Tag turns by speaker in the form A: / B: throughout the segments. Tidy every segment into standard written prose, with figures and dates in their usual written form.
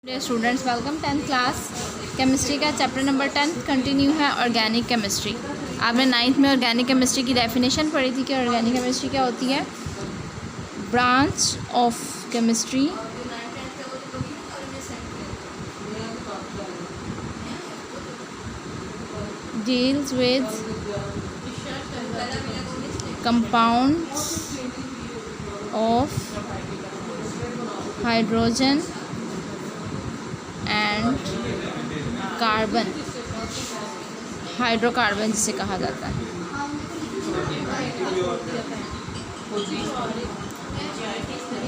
A: Students welcome 10th class chemistry का chapter number 10 continue है organic chemistry. आपने 9th में ऑर्गेनिक केमिस्ट्री की डेफिनेशन पढ़ी थी कि ऑर्गेनिक केमिस्ट्री क्या होती है। Branch of chemistry deals with compounds of hydrogen and carbon, hydrocarbon जिसे कहा जाता है।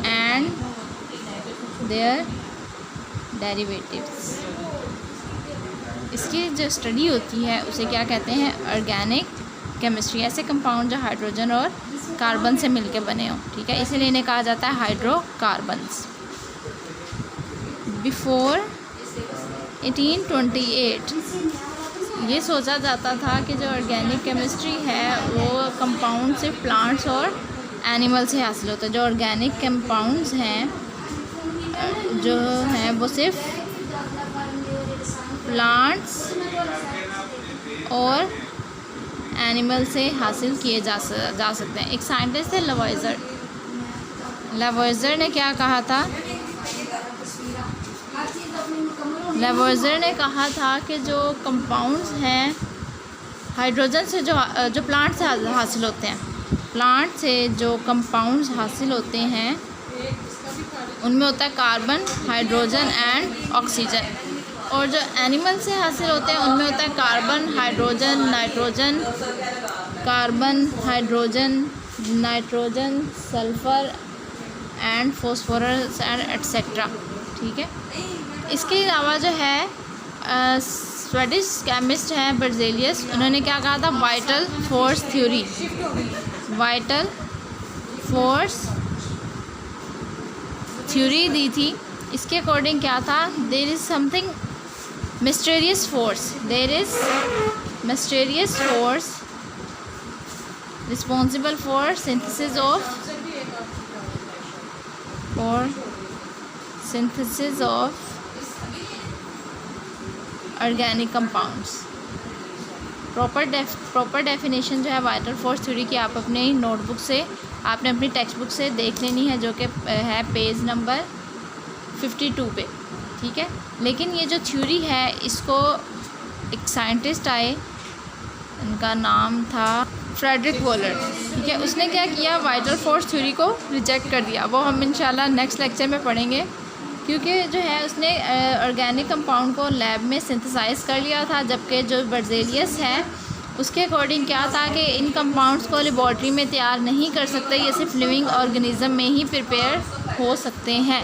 A: एंड देयर डेरिवेटिव्स, इसकी जो स्टडी होती है उसे क्या कहते हैं, ऑर्गेनिक केमिस्ट्री। ऐसे कंपाउंड जो हाइड्रोजन और कार्बन से मिलके बने हों, ठीक है, इसीलिए इन्हें कहा जाता है हाइड्रोकार्बन्स। बिफोर 1828 ये सोचा जाता था कि जो ऑर्गेनिक केमिस्ट्री है वो कंपाउंड सिर्फ प्लांट्स और एनिमल से हासिल होता है। जो ऑर्गेनिक कंपाउंड्स हैं जो हैं वो सिर्फ प्लांट्स और एनिमल से हासिल किए जा सकते हैं। एक साइंटिस्ट थे लेवोइजर ने क्या कहा था, लेवोइजर ने कहा था कि जो कंपाउंड्स हैं हाइड्रोजन से जो प्लांट से हासिल होते हैं, प्लांट से जो कंपाउंड्स हासिल होते हैं उनमें होता है कार्बन, हाइड्रोजन एंड ऑक्सीजन। और जो एनिमल से हासिल होते हैं उनमें होता है carbon, hydrogen, nitrogen, carbon, hydrogen, nitrogen, sulphur and phosphorus and etcetera, ठीक है। इसके अलावा जो है स्वीडिश केमिस्ट हैं बर्ज़ेलियस, उन्होंने क्या कहा था, vital force theory, vital force theory दी थी। इसके अकॉर्डिंग क्या था, there is something mysterious force, there is mysterious force responsible for synthesis of organic compounds. Proper definition जो है वाइटल फोर्स थ्योरी की आप अपने नोटबुक से, आपने अपनी टेक्स्ट बुक से देख लेनी है, जो कि है पेज नंबर 52 पे, ठीक है। लेकिन ये जो थ्योरी है इसको एक साइंटिस्ट आए, उनका नाम था फ्रेडरिक वॉलर, ठीक है। उसने क्या किया, वाइटल फोर्स थ्योरी को रिजेक्ट कर दिया। वो हम इंशाल्लाह नेक्स्ट लेक्चर में पढ़ेंगे, क्योंकि जो है उसने ऑर्गेनिक कंपाउंड को लैब में सिंथेसाइज कर लिया था, जबकि जो बर्ज़ेलियस है उसके अकॉर्डिंग क्या था कि इन कंपाउंड्स को लेबॉर्ट्री में तैयार नहीं कर सकते, ये सिर्फ लिविंग ऑर्गेनिज्म में ही प्रिपेयर हो सकते हैं,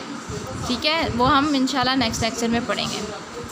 A: ठीक है। वो हम इंशाल्लाह नेक्स्ट लेक्चर में पढ़ेंगे।